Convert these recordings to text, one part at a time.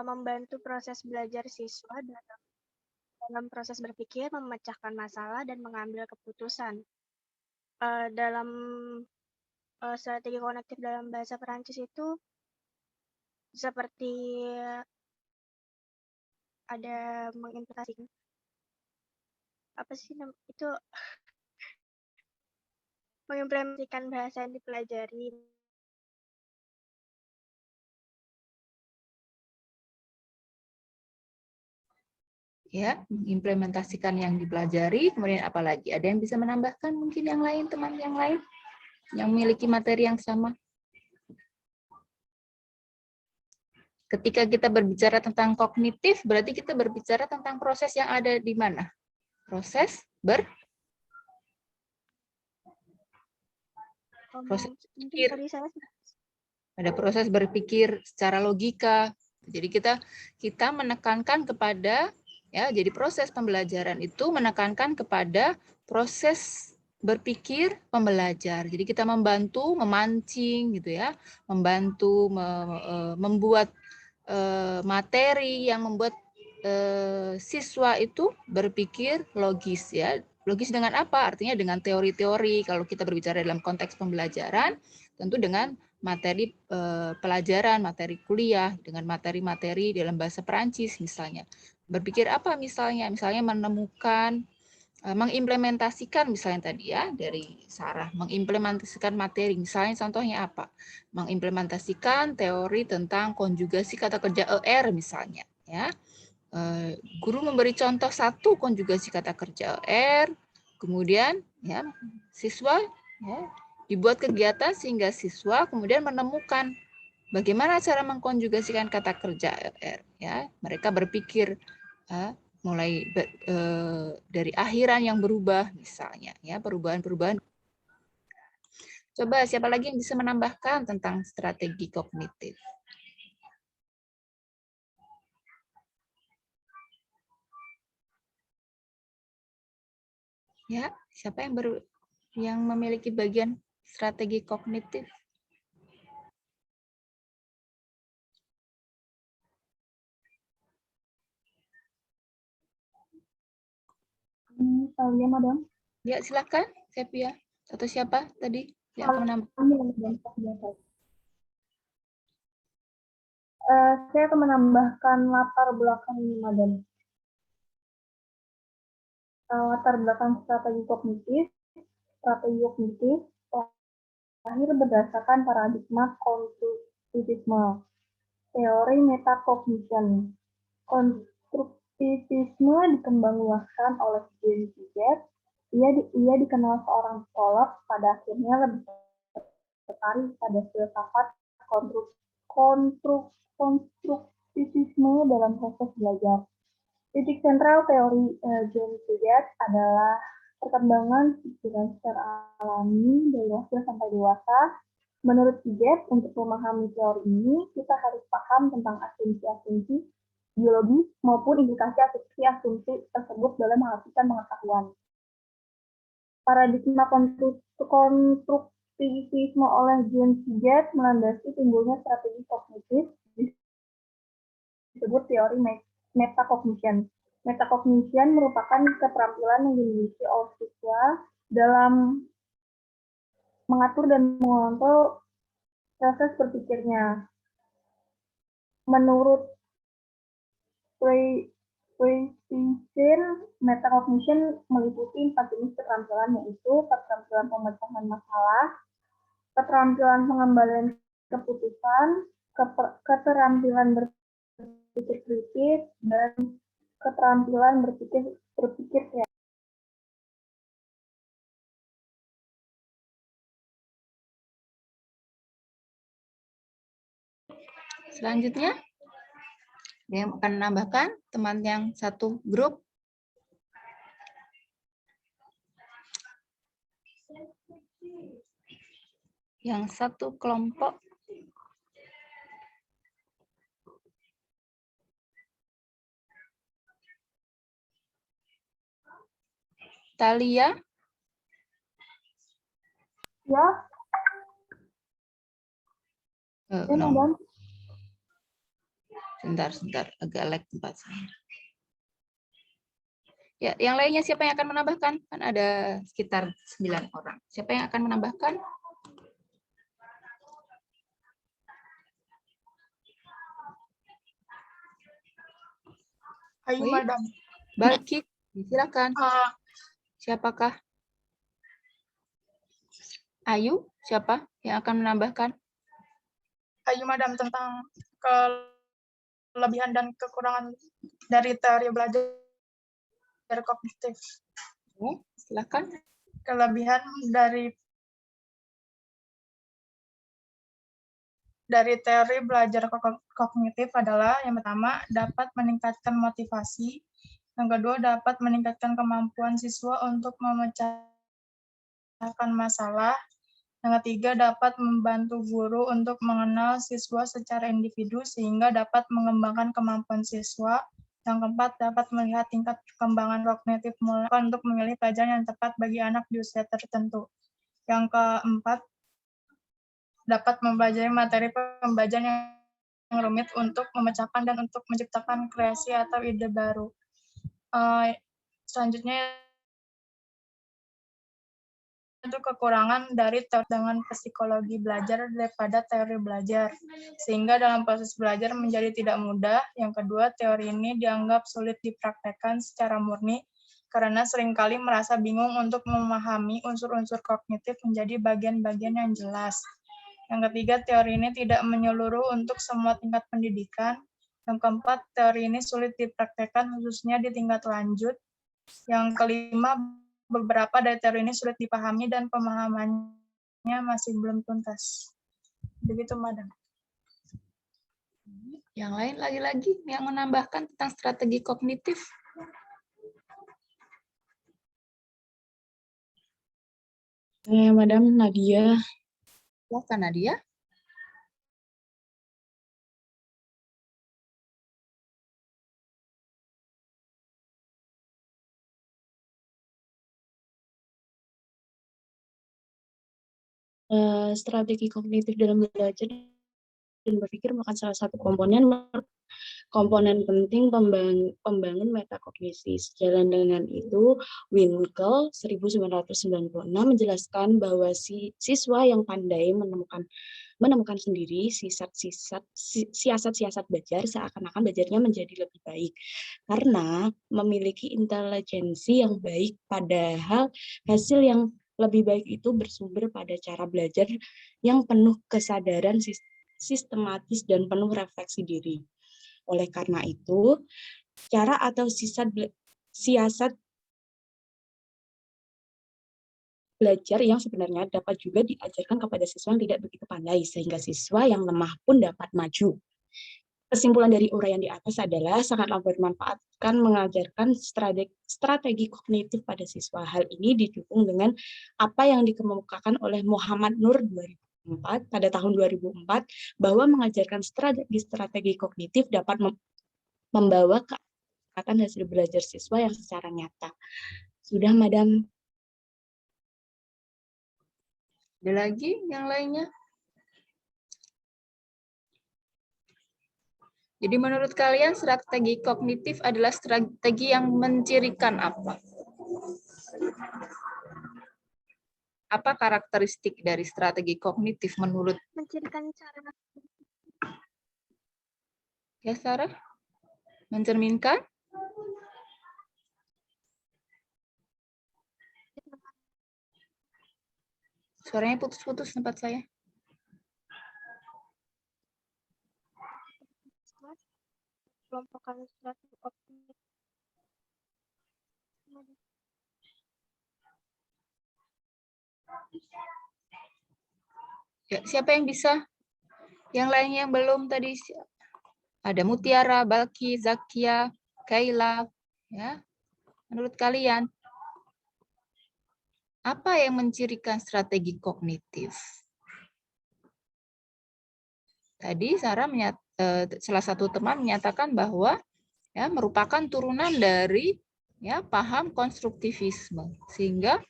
membantu proses belajar siswa dalam proses berpikir, memecahkan masalah, dan mengambil keputusan. Dalam strategi kognitif dalam bahasa Perancis itu seperti ada mengimplementasikan apa sih itu mengimplementasikan bahasa yang dipelajari. Ya, mengimplementasikan yang dipelajari, kemudian apa lagi? Ada yang bisa menambahkan mungkin yang lain, teman yang lain yang memiliki materi yang sama? Ketika kita berbicara tentang kognitif, berarti kita berbicara tentang proses yang ada di mana? Proses berpikir. Ada proses berpikir secara logika. Jadi kita menekankan kepada jadi proses pembelajaran itu menekankan kepada proses berpikir pembelajar. Jadi kita membantu memancing gitu ya, membantu membuat materi yang membuat siswa itu berpikir logis ya. Logis dengan apa? Artinya dengan teori-teori. Kalau kita berbicara dalam konteks pembelajaran, tentu dengan materi pelajaran, materi kuliah, dengan materi-materi dalam bahasa Perancis misalnya. Berpikir apa misalnya? Misalnya menemukan, mengimplementasikan misalnya tadi ya, dari Sarah, mengimplementasikan materi. Misalnya contohnya apa? Mengimplementasikan teori tentang konjugasi kata kerja ER misalnya. Ya. Guru memberi contoh satu konjugasi kata kerja ER, kemudian ya siswa ya, dibuat kegiatan sehingga siswa kemudian menemukan bagaimana cara mengkonjugasikan kata kerja ER. Ya, mereka berpikir mulai dari akhiran yang berubah misalnya, ya perubahan-perubahan. Coba siapa lagi yang bisa menambahkan tentang strategi kognitif? Ya, siapa yang memiliki bagian strategi kognitif? Saya, Madam. Ya, silakan, Sepia. Atau siapa tadi yang akan menambah? Saya akan menambahkan latar belakang ini, Madam. Latar belakang strategi kognitif lahir berdasarkan paradigma konstruktivisme, teori metakognition. Konstruktivisme dikembangkan oleh James Piaget. Ia dikenal seorang psikolog, pada akhirnya lebih tertarik pada filsafat konstruktivisme dalam proses belajar. Titik sentral teori James Piaget adalah perkembangan pikiran secara alami dari kecil sampai dewasa. Menurut Piaget, untuk memahami teori ini, kita harus paham tentang asumsi-asumsi biologis maupun implikasi asumsi tersebut dalam mengartikan pengetahuan. Paradigma konstruktivisme oleh James Piaget melandasi timbulnya strategi kognitif disebut teori metacognition. Metacognition merupakan keterampilan yang dimiliki oleh siswa dalam mengatur dan mengontrol proses berpikirnya. Menurut Friedrich, metacognition meliputi 4 jenis keterampilan, yaitu keterampilan pemecahan masalah, keterampilan pengembalian keputusan, keterampilan berpikir kritis, dan keterampilan berpikir kreatif. Selanjutnya, yang akan menambahkan teman yang satu grup. Yang satu kelompok. Talia. Ya. Nomor. Sebentar, agak lag tempat saya. Ya, yang lainnya siapa yang akan menambahkan? Kan ada sekitar 9 orang. Siapa yang akan menambahkan? Ayu, Madam. Balki, silakan. Siapakah? Ayu, siapa yang akan menambahkan? Ayu, Madam, tentang kelebihan dan kekurangan dari teori belajar kognitif. Silakan. Kelebihan dari teori belajar kognitif adalah yang pertama dapat meningkatkan motivasi, yang kedua dapat meningkatkan kemampuan siswa untuk memecahkan masalah, yang ketiga dapat membantu guru untuk mengenal siswa secara individu sehingga dapat mengembangkan kemampuan siswa, yang keempat dapat melihat tingkat perkembangan kognitif untuk memilih pelajaran yang tepat bagi anak di usia tertentu, yang keempat dapat mempelajari materi pembelajaran yang rumit untuk memecahkan dan untuk menciptakan kreasi atau ide baru. Selanjutnya itu kekurangan dari dengan psikologi belajar daripada teori belajar, sehingga dalam proses belajar menjadi tidak mudah. Yang kedua, teori ini dianggap sulit dipraktekkan secara murni karena seringkali merasa bingung untuk memahami unsur-unsur kognitif menjadi bagian-bagian yang jelas. Yang ketiga, teori ini tidak menyeluruh untuk semua tingkat pendidikan. Yang keempat, teori ini sulit dipraktekkan khususnya di tingkat lanjut. Yang kelima, beberapa dari teori ini sulit dipahami dan pemahamannya masih belum tuntas. Begitu, Madam. Yang lain lagi-lagi yang menambahkan tentang strategi kognitif. Madam Nadia. Silakan, Nadia. Strategi kognitif dalam belajar dan berpikir merupakan salah satu komponen penting pembangun metakognisi. Sejalan dengan itu, Winkel 1996 menjelaskan bahwa siswa yang pandai menemukan sendiri siasat-siasat belajar seakan-akan belajarnya menjadi lebih baik karena memiliki intelijensi yang baik, padahal hasil yang lebih baik itu bersumber pada cara belajar yang penuh kesadaran sistematis dan penuh refleksi diri. Oleh karena itu, cara atau siasat belajar yang sebenarnya dapat juga diajarkan kepada siswa yang tidak begitu pandai, sehingga siswa yang lemah pun dapat maju. Kesimpulan dari uraian di atas adalah sangatlah bermanfaat mengajarkan strategi kognitif pada siswa. Hal ini didukung dengan apa yang dikemukakan oleh Muhammad Nur 2004 pada tahun 2004 bahwa mengajarkan strategi kognitif dapat membawa ke hasil belajar siswa yang secara nyata. Sudah, Madam. Ada lagi yang lainnya? Jadi menurut kalian strategi kognitif adalah strategi yang mencirikan apa? Apa karakteristik dari strategi kognitif menurut? Mencirikan cara. Ya, Sarah? Mencerminkan? Suaranya putus-putus tempat saya. Kelompokan strategi kognitif. Ya, siapa yang bisa? Yang lainnya yang belum tadi ada Mutiara, Balki, Zakia, Kaila. Ya, menurut kalian apa yang mencirikan strategi kognitif? Tadi Sarah salah satu teman menyatakan bahwa ya merupakan turunan dari ya paham konstruktivisme, sehingga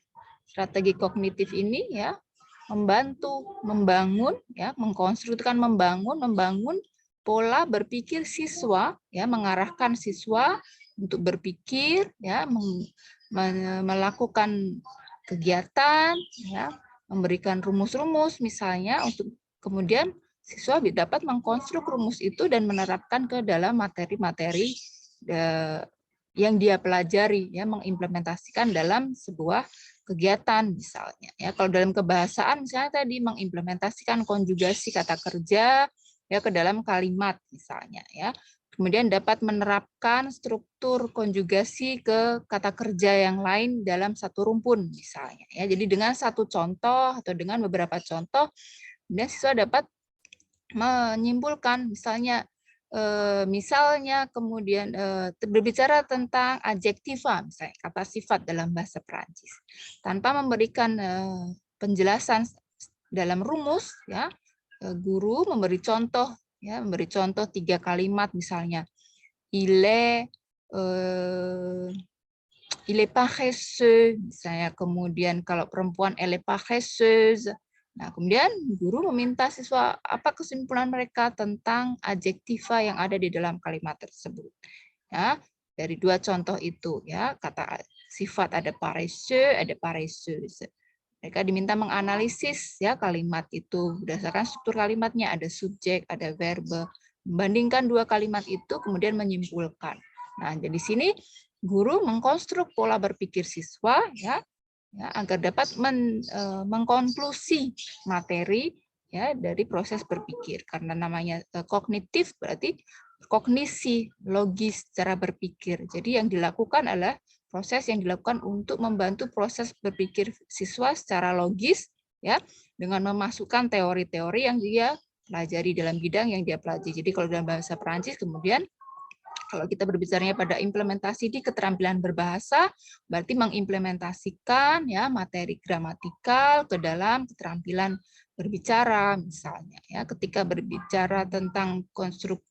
strategi kognitif ini ya membantu membangun ya mengkonstruksikan membangun pola berpikir siswa, ya, mengarahkan siswa untuk berpikir, ya, melakukan kegiatan, ya, memberikan rumus-rumus misalnya, untuk kemudian siswa dapat mengkonstruk rumus itu dan menerapkan ke dalam materi-materi yang dia pelajari, ya, mengimplementasikan dalam sebuah kegiatan misalnya. Ya, kalau dalam kebahasaan misalnya tadi mengimplementasikan konjugasi kata kerja, ya, ke dalam kalimat misalnya, ya. Kemudian dapat menerapkan struktur konjugasi ke kata kerja yang lain dalam satu rumpun misalnya, ya. Jadi dengan satu contoh atau dengan beberapa contoh, kemudian siswa dapat menyimpulkan misalnya kemudian berbicara tentang adjektiva, misalnya kata sifat dalam bahasa Perancis, tanpa memberikan penjelasan dalam rumus, ya, guru memberi contoh, ya, memberi contoh 3 kalimat misalnya, il est paresseux, misalnya, kemudian kalau perempuan elle est paresseuse. Nah, kemudian guru meminta siswa apa kesimpulan mereka tentang adjektiva yang ada di dalam kalimat tersebut. Ya, dari 2 contoh itu, ya, kata sifat ada paresseux, ada paresseuse. Mereka diminta menganalisis, ya, kalimat itu berdasarkan struktur kalimatnya, ada subjek, ada verbe. Membandingkan 2 kalimat itu, kemudian menyimpulkan. Nah, jadi sini guru mengkonstruk pola berpikir siswa, ya, agar dapat mengkonklusi materi, ya, dari proses berpikir. Karena namanya kognitif berarti kognisi, logis, cara berpikir. Jadi yang dilakukan adalah proses yang dilakukan untuk membantu proses berpikir siswa secara logis, ya, dengan memasukkan teori-teori yang dia pelajari dalam bidang yang dia pelajari. Jadi kalau dalam bahasa Perancis, kemudian kalau kita berbicaranya pada implementasi di keterampilan berbahasa, berarti mengimplementasikan, ya, materi gramatikal ke dalam keterampilan berbicara misalnya, ya. Ketika berbicara tentang konstruk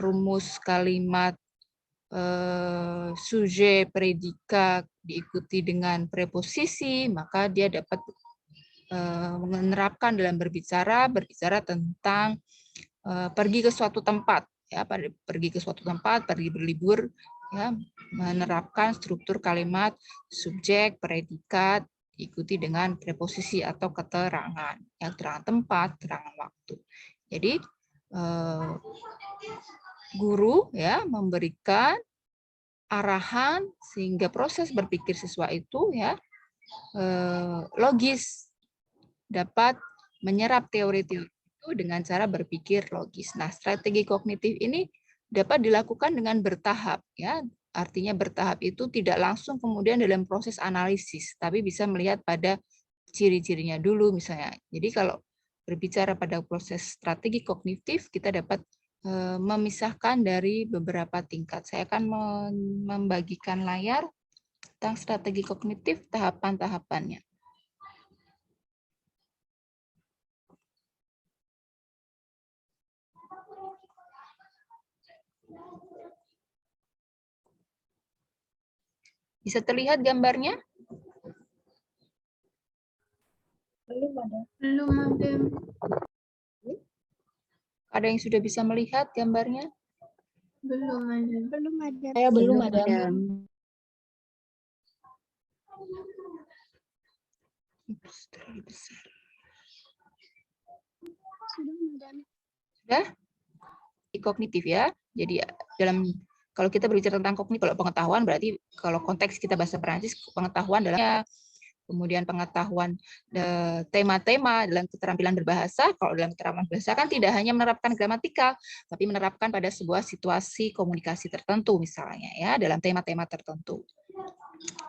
rumus kalimat sujet, predikat diikuti dengan preposisi, maka dia dapat menerapkan dalam berbicara tentang pergi ke suatu tempat, ya, pergi ke suatu tempat, pergi berlibur, ya, menerapkan struktur kalimat subjek, predikat diikuti dengan preposisi atau keterangan, ya, keterangan tempat, keterangan waktu. Jadi guru, ya, memberikan arahan sehingga proses berpikir siswa itu, ya, logis, dapat menyerap teori-teori itu dengan cara berpikir logis. Nah, strategi kognitif ini dapat dilakukan dengan bertahap, ya. Artinya bertahap itu tidak langsung kemudian dalam proses analisis, tapi bisa melihat pada ciri-cirinya dulu misalnya. Jadi kalau berbicara pada proses strategi kognitif, kita dapat memisahkan dari beberapa tingkat. Saya akan membagikan layar tentang strategi kognitif, tahapan-tahapannya. Bisa terlihat gambarnya? Belum ada. Belum ada. Ada yang sudah bisa melihat gambarnya? Belum ada. Belum ada. Saya belum ada. Terlalu besar. Sudah. Kognitif, ya. Jadi kalau kita berbicara tentang kognitif, kalau pengetahuan berarti kalau konteks kita bahasa Perancis, pengetahuan dalamnya, kemudian pengetahuan tema-tema dalam keterampilan berbahasa. Kalau dalam keterampilan berbahasa kan tidak hanya menerapkan gramatikal, tapi menerapkan pada sebuah situasi komunikasi tertentu misalnya, ya, dalam tema-tema tertentu.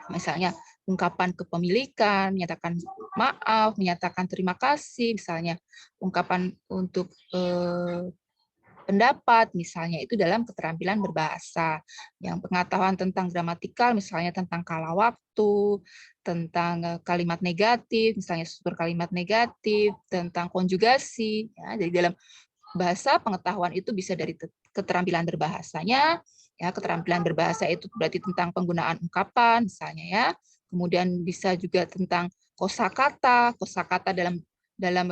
Misalnya ungkapan kepemilikan, menyatakan maaf, menyatakan terima kasih, misalnya ungkapan untuk pendapat, misalnya itu dalam keterampilan berbahasa. Yang pengetahuan tentang gramatikal, misalnya tentang kala waktu, tentang kalimat negatif, misalnya struktur kalimat negatif, tentang konjugasi. Ya, jadi dalam bahasa pengetahuan itu bisa dari keterampilan berbahasanya. Ya, keterampilan berbahasa itu berarti tentang penggunaan ungkapan, misalnya, ya. Kemudian bisa juga tentang kosakata dalam dalam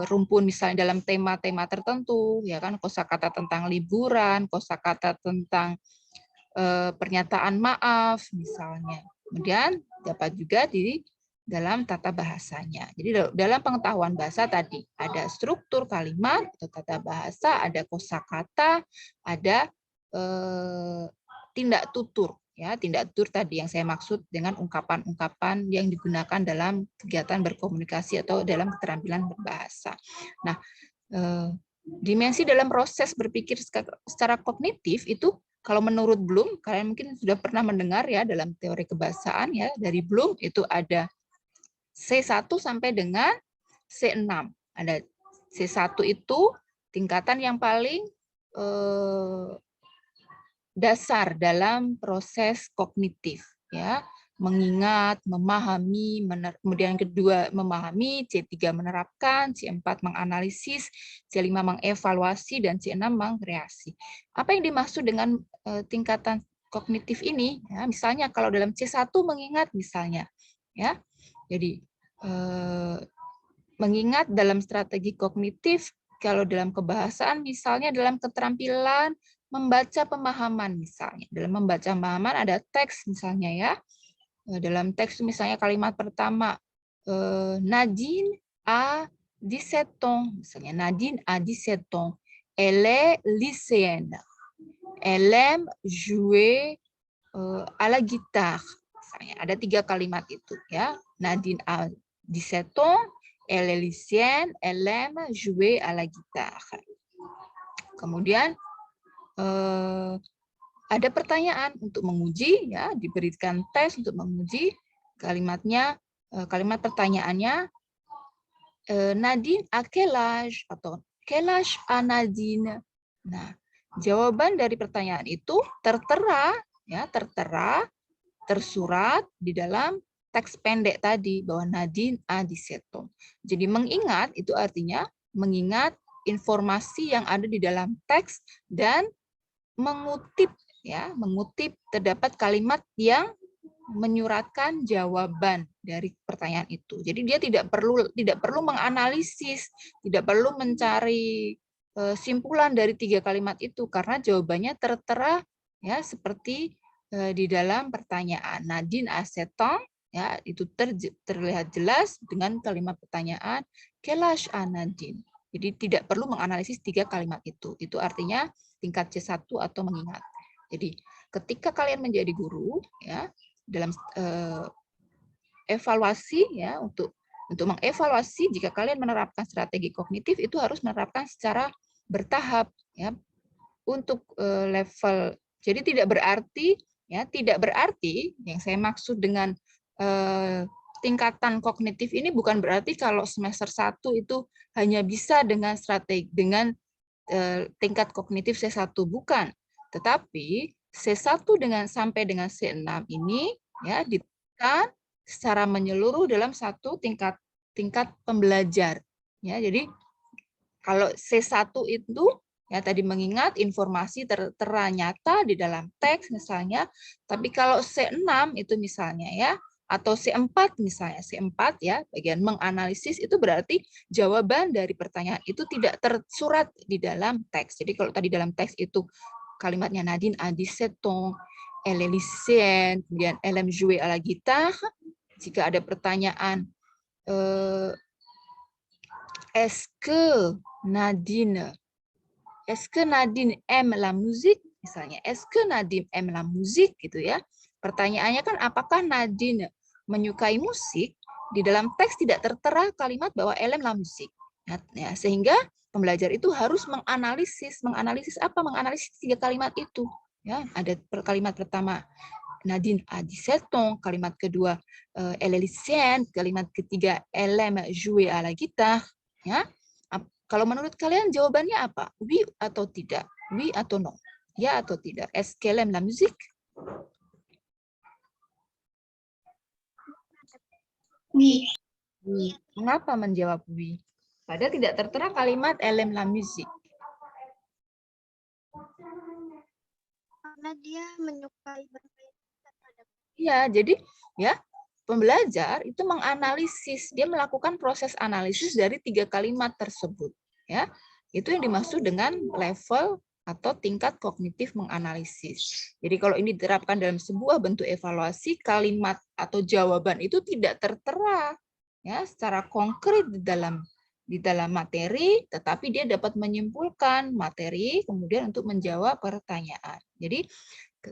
rumpun, misalnya dalam tema-tema tertentu, ya kan, kosakata tentang liburan, kosakata tentang pernyataan maaf misalnya. Kemudian dapat juga di dalam tata bahasanya. Jadi dalam pengetahuan bahasa tadi ada struktur kalimat atau tata bahasa, ada kosakata, ada tindak tutur. Ya, tindak tutur tadi yang saya maksud dengan ungkapan-ungkapan yang digunakan dalam kegiatan berkomunikasi atau dalam keterampilan berbahasa. Nah, dimensi dalam proses berpikir secara kognitif itu, kalau menurut Bloom, kalian mungkin sudah pernah mendengar ya dalam teori kebahasaan ya, dari Bloom itu ada C1 sampai dengan C6. Ada C1 itu tingkatan yang paling dasar dalam proses kognitif, ya, mengingat, memahami, kemudian kedua memahami, C3 menerapkan, C4 menganalisis, C5 mengevaluasi, dan C6 mengkreasi. Apa yang dimaksud dengan tingkatan kognitif ini? Ya, misalnya kalau dalam C1 mengingat misalnya, ya, jadi mengingat dalam strategi kognitif, kalau dalam kebahasaan misalnya dalam keterampilan membaca pemahaman misalnya. Dalam membaca pemahaman ada teks misalnya ya. Dalam teks misalnya kalimat pertama, Nadine a 17 ans. Misalnya Nadine a 17 ans. Elle est lycéenne. Elle aime jouer à la guitare. Misalnya ada 3 kalimat itu ya. Nadine a 17 ans. Elle est lycéenne. Elle aime jouer à la guitare. Kemudian ada pertanyaan untuk menguji, ya, diberikan tes untuk menguji kalimatnya. Kalimat pertanyaannya, Nadine a quel âge, atau quel âge a Nadine. Nah, jawaban dari pertanyaan itu tertera, ya, tersurat di dalam teks pendek tadi bahwa Nadine a 17 ans. Jadi mengingat itu artinya mengingat informasi yang ada di dalam teks dan mengutip, ya, mengutip terdapat kalimat yang menyuratkan jawaban dari pertanyaan itu. Jadi dia tidak perlu menganalisis, tidak perlu mencari simpulan dari 3 kalimat itu karena jawabannya tertera ya seperti di dalam pertanyaan. Nadine a 7 ans, ya, itu terlihat jelas dengan kalimat pertanyaan quel âge a Nadine. Jadi tidak perlu menganalisis 3 kalimat itu. Itu artinya tingkat C1 atau mengingat. Jadi ketika kalian menjadi guru, ya, dalam evaluasi, ya, untuk mengevaluasi jika kalian menerapkan strategi kognitif itu harus menerapkan secara bertahap, ya, untuk level. Jadi tidak berarti yang saya maksud dengan tingkatan kognitif ini bukan berarti kalau semester 1 itu hanya bisa dengan strategi tingkat kognitif C1, bukan. Tetapi C1 sampai dengan C6 ini ya ditekan secara menyeluruh dalam satu tingkat pembelajar. Ya, jadi kalau C1 itu ya tadi mengingat informasi tertera nyata di dalam teks misalnya, tapi kalau C6 itu misalnya ya, atau C4 misalnya, C4 ya, bagian menganalisis itu berarti jawaban dari pertanyaan itu tidak tersurat di dalam teks. Jadi kalau tadi dalam teks itu kalimatnya Nadine a 17 ans, elle est lycéenne, kemudian elle aime jouer à la guitare. Jika ada pertanyaan, est-ce que Nadine aime la musique? Misalnya, est-ce que Nadine aime la musique? Gitu ya. Pertanyaannya kan apakah Nadine menyukai musik? Di dalam teks tidak tertera kalimat bahwa elle aime la musique. Ya, sehingga pembelajar itu harus menganalisis apa? Menganalisis 3 kalimat itu. Ya, ada kalimat pertama Nadine a 17 ans, kalimat kedua elle est lycéenne, kalimat ketiga elle aime jouer à la guitare. Ya. Kalau menurut kalian jawabannya apa? Oui atau tidak? Oui atau non? Ya atau tidak? Est-ce qu'elle aime la musique? Oui. Oui. Mengapa menjawab oui? Padahal tidak tertera kalimat elle aime la musique. Karena dia menyukai bermain. Iya, jadi ya pembelajar itu menganalisis, dia melakukan proses analisis dari 3 kalimat tersebut. Ya, itu yang dimaksud dengan level atau tingkat kognitif menganalisis. Jadi kalau ini diterapkan dalam sebuah bentuk evaluasi, kalimat atau jawaban itu tidak tertera ya secara konkret di dalam materi, tetapi dia dapat menyimpulkan materi kemudian untuk menjawab pertanyaan. Jadi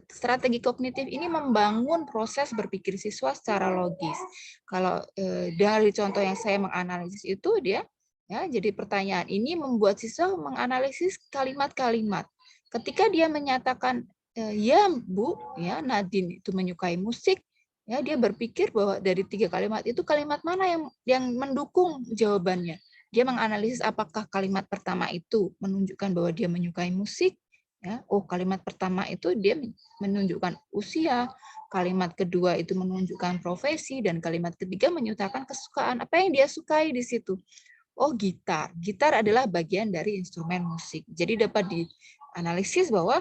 strategi kognitif ini membangun proses berpikir siswa secara logis. Kalau dari contoh yang saya menganalisis itu dia ya, jadi pertanyaan ini membuat siswa menganalisis kalimat-kalimat. Ketika dia menyatakan ya Bu, ya Nadine itu menyukai musik, ya dia berpikir bahwa dari 3 kalimat itu kalimat mana yang mendukung jawabannya. Dia menganalisis apakah kalimat pertama itu menunjukkan bahwa dia menyukai musik. Ya, oh kalimat pertama itu dia menunjukkan usia, kalimat kedua itu menunjukkan profesi, dan kalimat ketiga menyatakan kesukaan. Apa yang dia sukai di situ? Oh gitar. Gitar adalah bagian dari instrumen musik. Jadi dapat dianalisis bahwa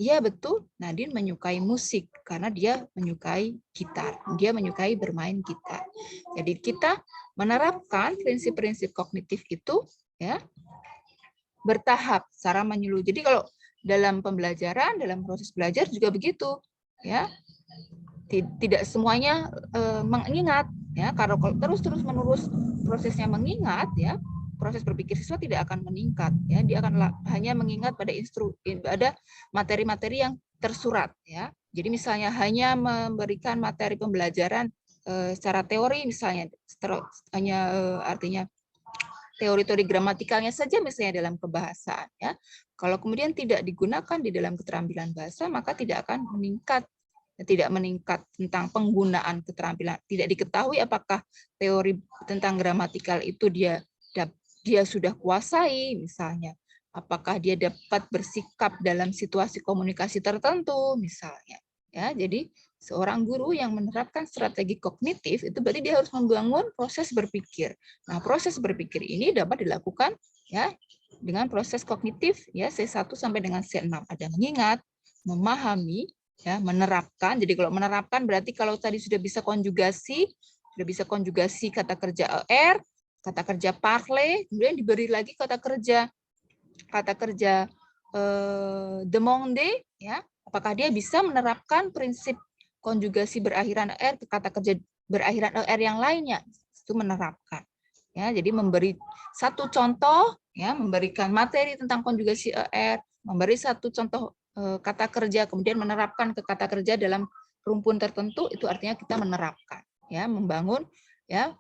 ya betul Nadine menyukai musik karena dia menyukai gitar. Dia menyukai bermain gitar. Jadi kita menerapkan prinsip-prinsip kognitif itu ya bertahap secara menyeluruh. Jadi kalau dalam pembelajaran, dalam proses belajar juga begitu, ya. Tidak semuanya mengingat, ya. Kalau terus menerus prosesnya mengingat, ya, proses berpikir siswa tidak akan meningkat, ya. Dia akan hanya mengingat pada materi-materi yang tersurat, ya. Jadi misalnya hanya memberikan materi pembelajaran secara teori, misalnya artinya teori-teori gramatikalnya saja misalnya dalam kebahasaan, ya. Kalau kemudian tidak digunakan di dalam keterampilan bahasa, maka tidak akan meningkat tentang penggunaan keterampilan. Tidak diketahui apakah teori tentang gramatikal itu dia sudah kuasai, misalnya. Apakah dia dapat bersikap dalam situasi komunikasi tertentu, misalnya. Ya, jadi seorang guru yang menerapkan strategi kognitif itu berarti dia harus membangun proses berpikir. Nah, proses berpikir ini dapat dilakukan ya dengan proses kognitif ya C1 sampai dengan C6. Ada mengingat, memahami, ya, menerapkan. Jadi kalau menerapkan berarti kalau tadi sudah bisa konjugasi kata kerja ER, kata kerja parler, kemudian diberi lagi kata kerja demander, ya. Apakah dia bisa menerapkan prinsip konjugasi berakhiran ER ke kata kerja berakhiran ER yang lainnya? Itu menerapkan. Ya, jadi memberi satu contoh, ya, memberikan materi tentang konjugasi ER, memberi satu contoh kata kerja, kemudian menerapkan ke kata kerja dalam rumpun tertentu, itu artinya kita menerapkan, ya, membangun ya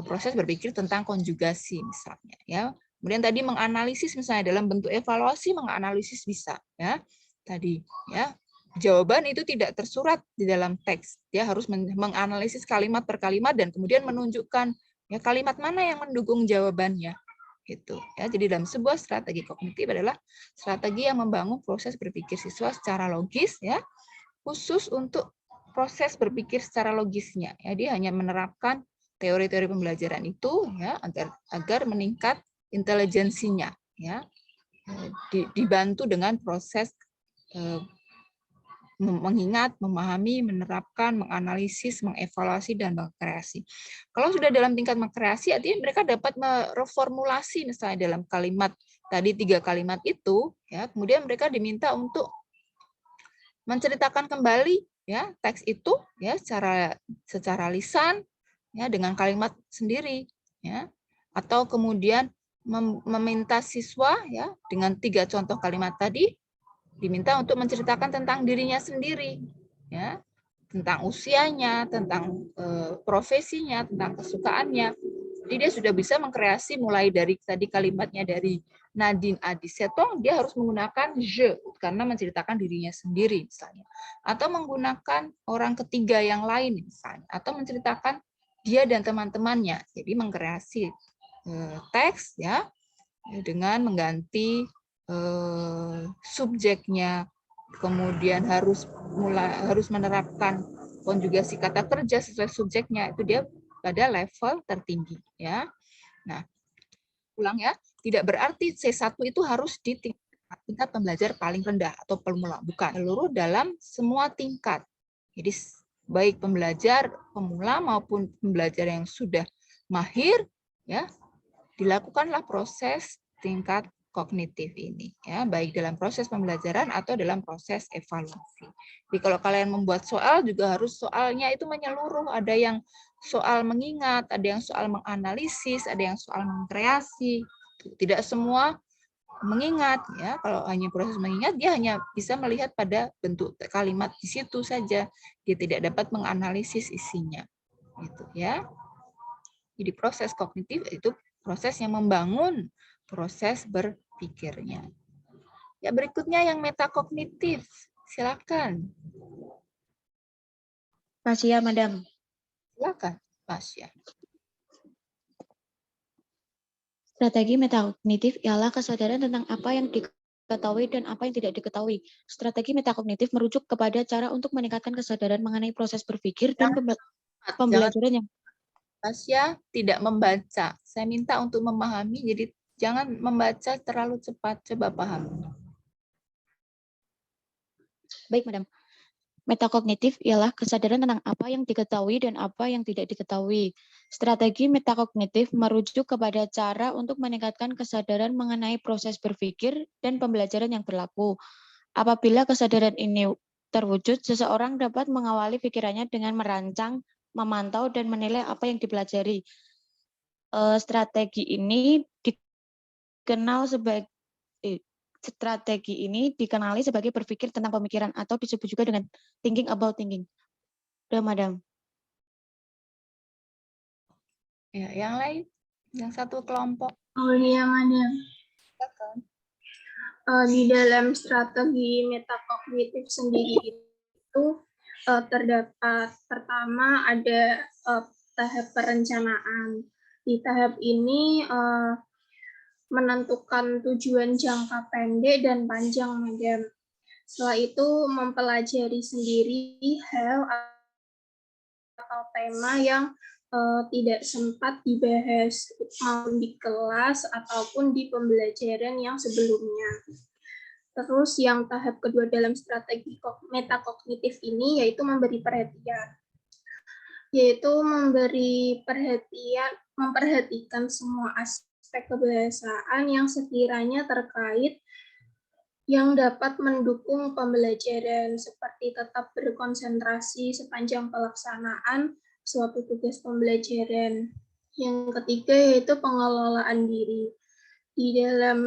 proses berpikir tentang konjugasi misalnya, ya. Kemudian tadi menganalisis misalnya dalam bentuk evaluasi, menganalisis bisa, ya. Tadi ya jawaban itu tidak tersurat di dalam teks, dia harus menganalisis kalimat per kalimat dan kemudian menunjukkan ya kalimat mana yang mendukung jawabannya gitu ya. Jadi dalam sebuah strategi kognitif adalah strategi yang membangun proses berpikir siswa secara logis ya, khusus untuk proses berpikir secara logisnya ya. Dia hanya menerapkan teori-teori pembelajaran itu ya agar meningkat intelijensinya ya, dibantu dengan proses mengingat, memahami, menerapkan, menganalisis, mengevaluasi, dan mengkreasi. Kalau sudah dalam tingkat mengkreasi, artinya mereka dapat mereformulasi misalnya dalam kalimat tadi 3 kalimat itu, ya kemudian mereka diminta untuk menceritakan kembali ya teks itu ya secara lisan ya dengan kalimat sendiri ya, atau kemudian meminta siswa ya dengan 3 contoh kalimat tadi diminta untuk menceritakan tentang dirinya sendiri, ya, tentang usianya, tentang profesinya, tentang kesukaannya. Jadi dia sudah bisa mengkreasi mulai dari tadi kalimatnya dari Nadine Adi Setong, dia harus menggunakan je karena menceritakan dirinya sendiri misalnya, atau menggunakan orang ketiga yang lain misalnya, atau menceritakan dia dan teman-temannya. Jadi mengkreasi teks ya dengan mengganti subjeknya, kemudian harus menerapkan konjugasi kata kerja sesuai subjeknya, itu dia pada level tertinggi ya. Nah, ulang ya, tidak berarti C1 itu harus di tingkat pembelajar paling rendah atau pemula, bukan, seluruh dalam semua tingkat. Jadi baik pembelajar pemula maupun pembelajar yang sudah mahir, ya, dilakukanlah proses tingkat kognitif ini, ya, baik dalam proses pembelajaran atau dalam proses evaluasi. Jadi kalau kalian membuat soal juga harus soalnya itu menyeluruh, ada yang soal mengingat, ada yang soal menganalisis, ada yang soal mengkreasi. Tidak semua mengingat, ya. Kalau hanya proses mengingat, dia hanya bisa melihat pada bentuk kalimat di situ saja, dia tidak dapat menganalisis isinya, gitu, ya. Jadi proses kognitif itu proses yang membangun proses berpikirnya. Ya, berikutnya yang metakognitif. Silakan. Masih ya, Madam. Silakan, Pasya. Strategi metakognitif ialah kesadaran tentang apa yang diketahui dan apa yang tidak diketahui. Strategi metakognitif merujuk kepada cara untuk meningkatkan kesadaran mengenai proses berpikir dan pembelajaran yang Pasya tidak membaca. Saya minta untuk memahami, jadi jangan membaca terlalu cepat. Coba pahami. baik, Madam. Metakognitif ialah kesadaran tentang apa yang diketahui dan apa yang tidak diketahui. Strategi metakognitif merujuk kepada cara untuk meningkatkan kesadaran mengenai proses berpikir dan pembelajaran yang berlaku. Apabila kesadaran ini terwujud, seseorang dapat mengawali pikirannya dengan merancang, memantau, dan menilai apa yang dipelajari. Strategi ini dikenali sebagai berpikir tentang pemikiran atau disebut juga dengan thinking about thinking. Udah, Madam. Ya, yang lain, yang satu kelompok. Oh iya, Madam. Di dalam strategi metakognitif sendiri itu terdapat pertama ada tahap perencanaan. Di tahap ini menentukan tujuan jangka pendek dan panjang, Madam. Setelah itu mempelajari sendiri hal atau tema yang tidak sempat dibahas maupun di kelas ataupun di pembelajaran yang sebelumnya. Terus yang tahap kedua dalam strategi metakognitif ini yaitu memberi perhatian. Yaitu memperhatikan semua aspek kebahasaan yang sekiranya terkait yang dapat mendukung pembelajaran, seperti tetap berkonsentrasi sepanjang pelaksanaan suatu tugas pembelajaran. Yang ketiga yaitu pengelolaan diri. Di dalam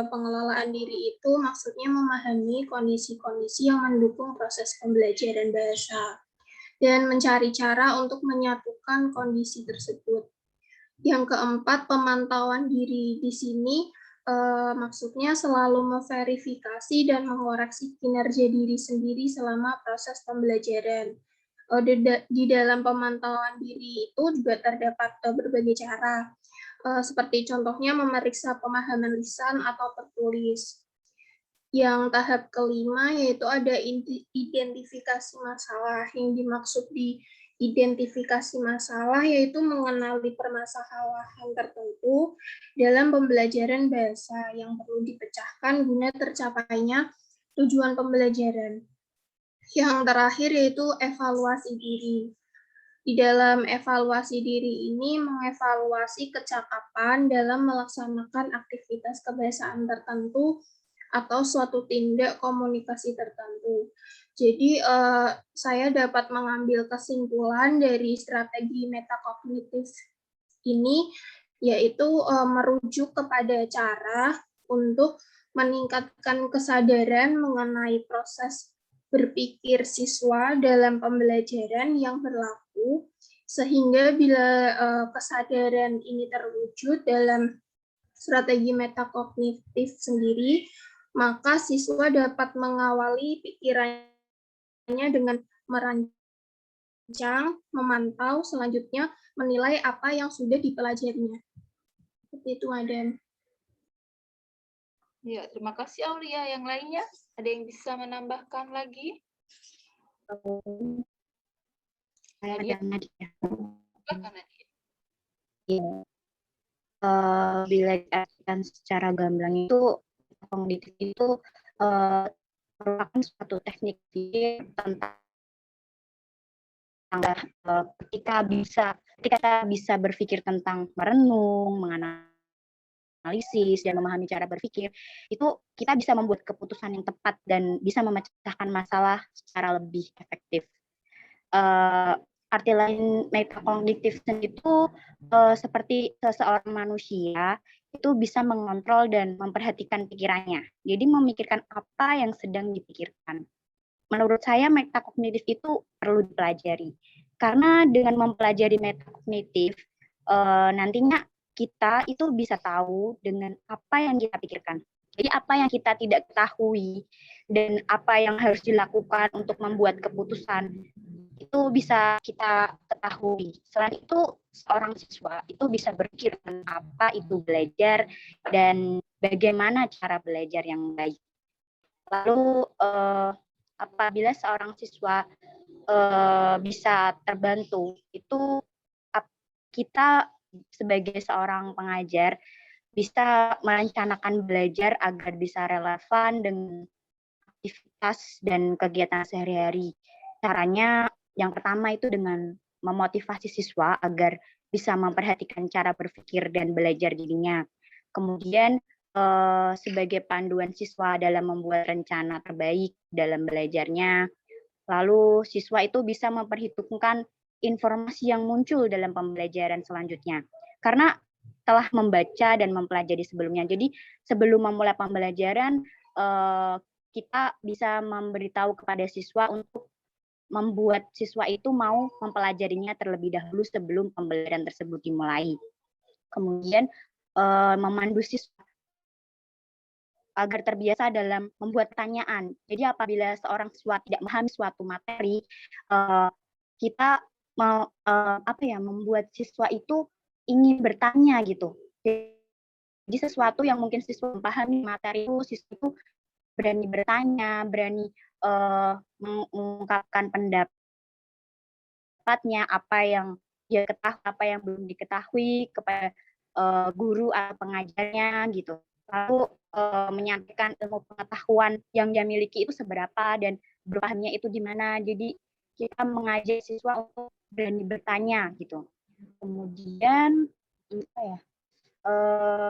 pengelolaan diri itu maksudnya memahami kondisi-kondisi yang mendukung proses pembelajaran bahasa dan mencari cara untuk menyatukan kondisi tersebut. Yang keempat, pemantauan diri. Di sini maksudnya selalu memverifikasi dan mengoreksi kinerja diri sendiri selama proses pembelajaran. Di dalam pemantauan diri itu juga terdapat berbagai cara, seperti contohnya memeriksa pemahaman lisan atau tertulis. Yang tahap kelima yaitu ada identifikasi masalah. Yang dimaksud di identifikasi masalah yaitu mengenali permasalahan tertentu dalam pembelajaran bahasa yang perlu dipecahkan guna tercapainya tujuan pembelajaran. Yang terakhir yaitu evaluasi diri. Di dalam evaluasi diri ini mengevaluasi kecakapan dalam melaksanakan aktivitas kebahasaan tertentu atau suatu tindak komunikasi tertentu. Jadi saya dapat mengambil kesimpulan dari strategi metakognitif ini, yaitu merujuk kepada cara untuk meningkatkan kesadaran mengenai proses berpikir siswa dalam pembelajaran yang berlaku, sehingga bila kesadaran ini terwujud dalam strategi metakognitif sendiri, maka siswa dapat mengawali pikirannya dengan merancang, memantau, selanjutnya menilai apa yang sudah dipelajarinya. Seperti itu, Madam. Ya, terima kasih Aulia. Yang lainnya, ada yang bisa menambahkan lagi? Nadia. Silakan, Nadia. Bila diartikan secara gamblang itu kognitif itu merupakan suatu teknik tentang ketika kita bisa berpikir tentang merenung, menganalisis, dan memahami cara berpikir, itu kita bisa membuat keputusan yang tepat dan bisa memecahkan masalah secara lebih efektif. Arti lain metakognitif itu seperti seseorang manusia itu bisa mengontrol dan memperhatikan pikirannya. Jadi memikirkan apa yang sedang dipikirkan. Menurut saya metakognitif itu perlu dipelajari. Karena dengan mempelajari metakognitif, nantinya kita itu bisa tahu dengan apa yang kita pikirkan. Jadi apa yang kita tidak ketahui dan apa yang harus dilakukan untuk membuat keputusan itu bisa kita ketahui. Selain itu, seorang siswa itu bisa berpikir apa itu belajar dan bagaimana cara belajar yang baik. Lalu apabila seorang siswa bisa terbantu, itu kita sebagai seorang pengajar bisa merencanakan belajar agar bisa relevan dengan aktivitas dan kegiatan sehari-hari. Caranya yang pertama itu dengan memotivasi siswa agar bisa memperhatikan cara berpikir dan belajar dirinya. Kemudian sebagai panduan siswa dalam membuat rencana terbaik dalam belajarnya. Lalu siswa itu bisa memperhitungkan informasi yang muncul dalam pembelajaran selanjutnya. Karena telah membaca dan mempelajari sebelumnya. Jadi sebelum memulai pembelajaran, kita bisa memberitahu kepada siswa untuk membuat siswa itu mau mempelajarinya terlebih dahulu sebelum pembelajaran tersebut dimulai. Kemudian memandu siswa agar terbiasa dalam membuat pertanyaan. Jadi apabila seorang siswa tidak memahami suatu materi, kita membuat siswa itu ingin bertanya gitu. Jadi sesuatu yang mungkin siswa memahami materi itu, siswa itu berani bertanya, berani mengungkapkan pendapatnya, apa yang dia ketahui, apa yang belum diketahui kepada guru atau pengajarnya gitu. Lalu menyampaikan ilmu pengetahuan yang dia miliki itu seberapa dan berpahamnya itu di mana. Jadi kita mengajak siswa untuk berani bertanya gitu. Kemudian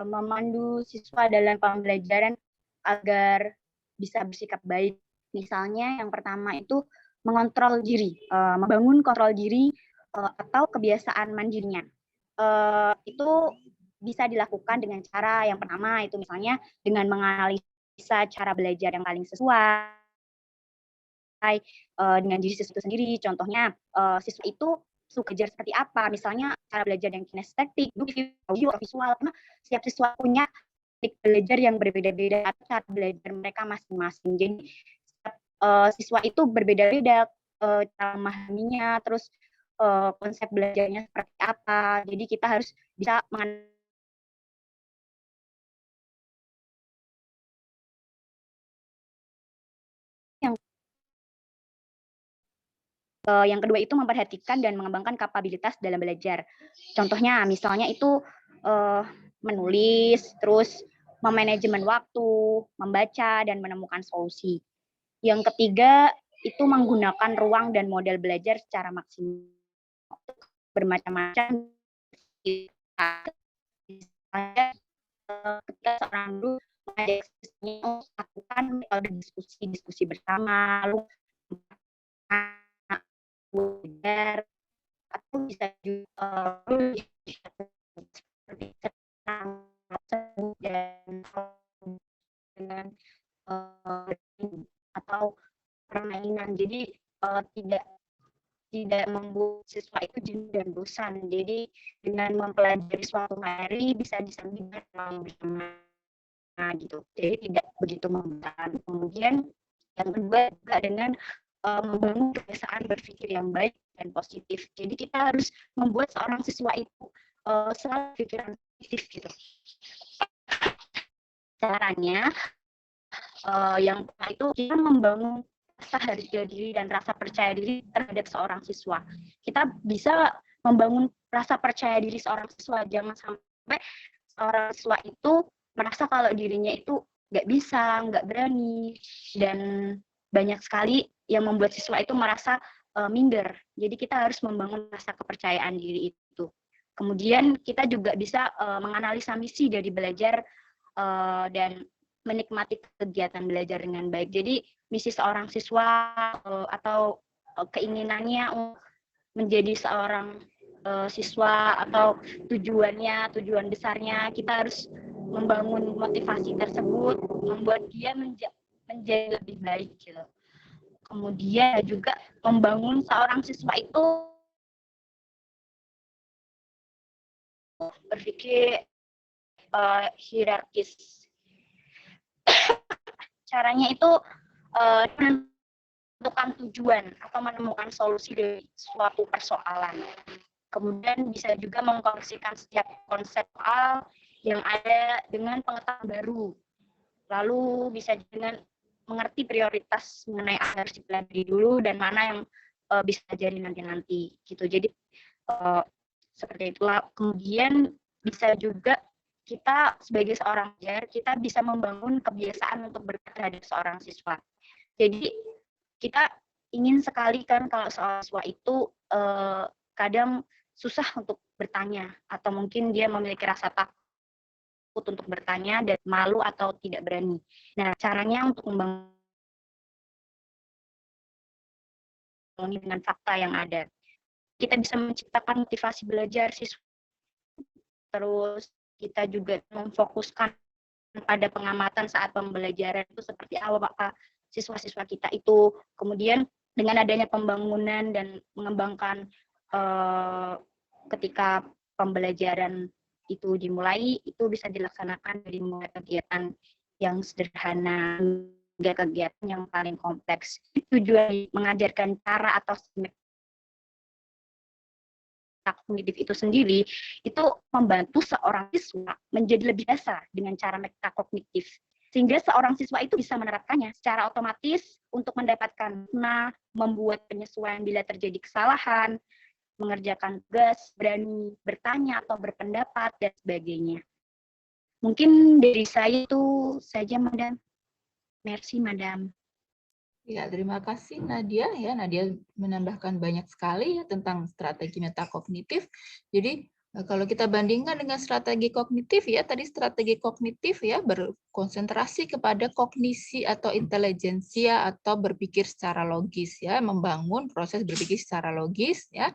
memandu siswa dalam pembelajaran agar bisa bersikap baik. Misalnya yang pertama itu mengontrol diri, membangun kontrol diri atau kebiasaan mandirinya. Itu bisa dilakukan dengan cara yang pertama itu misalnya dengan menganalisa cara belajar yang paling sesuai dengan diri siswa itu sendiri. Contohnya siswa itu suka belajar seperti apa, misalnya cara belajar yang kinestetik, audio, visual, karena setiap siswa punya teknik belajar yang berbeda-beda atau cara belajar mereka masing-masing. Jadi siswa itu berbeda-beda cara memahaminya, terus konsep belajarnya seperti apa. Jadi kita harus bisa yang kedua itu memperhatikan dan mengembangkan kapabilitas dalam belajar. Contohnya misalnya itu menulis, terus memanajemen waktu, membaca, dan menemukan solusi. Yang ketiga itu menggunakan ruang dan model belajar secara maksimal. Bermacam-macam. Ketika seorang guru mengajak siswanya melakukan metode diskusi bersama, lalu belajar atau bisa juga seperti dengan atau permainan. Jadi tidak membuat siswa itu jenuh dan bosan. Jadi dengan mempelajari suatu materi bisa disambil bersama gitu. Jadi tidak begitu membosankan. Kemudian yang kedua juga dengan membangun kebiasaan berpikir yang baik dan positif. Jadi kita harus membuat seorang siswa itu selalu pikiran positif gitu. Caranya yang pertama itu kita membangun rasa harga diri dan rasa percaya diri terhadap seorang siswa. Kita bisa membangun rasa percaya diri seorang siswa. Jangan sampai seorang siswa itu merasa kalau dirinya itu nggak bisa, nggak berani, dan banyak sekali yang membuat siswa itu merasa minder. Jadi kita harus membangun rasa kepercayaan diri itu. Kemudian kita juga bisa menganalisa misi dari belajar dan menikmati kegiatan belajar dengan baik. Jadi misi seorang siswa atau keinginannya menjadi seorang siswa atau tujuan besarnya, kita harus membangun motivasi tersebut, membuat dia menjadi lebih baik gitu. Kemudian juga membangun seorang siswa itu berpikir hierarkis. Caranya itu menentukan tujuan atau menemukan solusi dari suatu persoalan. Kemudian bisa juga mengkoneksikan setiap konsep soal yang ada dengan pengetahuan baru. Lalu bisa dengan mengerti prioritas mengenai apa harus dipelajari dulu dan mana yang bisa jadi nanti-nanti gitu. Jadi seperti itulah. Kemudian bisa juga kita sebagai seorang pengajar, kita bisa membangun kebiasaan untuk bertanya terhadap seorang siswa. Jadi kita ingin sekali kan kalau seorang siswa itu kadang susah untuk bertanya, atau mungkin dia memiliki rasa takut untuk bertanya dan malu atau tidak berani. Nah, caranya untuk membangun dengan fakta yang ada. Kita bisa menciptakan motivasi belajar siswa. Terus kita juga memfokuskan pada pengamatan saat pembelajaran itu seperti apa siswa-siswa kita itu. Kemudian dengan adanya pembangunan dan mengembangkan ketika pembelajaran itu dimulai, itu bisa dilaksanakan dari mulai kegiatan yang sederhana hingga kegiatan yang paling kompleks. Tujuan mengajarkan cara atau kognitif itu sendiri, itu membantu seorang siswa menjadi lebih dasar dengan cara metakognitif. Sehingga seorang siswa itu bisa menerapkannya secara otomatis untuk mendapatkan membuat penyesuaian bila terjadi kesalahan, mengerjakan tugas, berani bertanya atau berpendapat, dan sebagainya. Mungkin dari saya itu saja, Madam. Merci, Madam. Ya, terima kasih Nadia. Ya, Nadia menambahkan banyak sekali ya tentang strategi metakognitif. Jadi kalau kita bandingkan dengan strategi kognitif ya, tadi strategi kognitif ya berkonsentrasi kepada kognisi atau intelijensia atau berpikir secara logis ya, membangun proses berpikir secara logis ya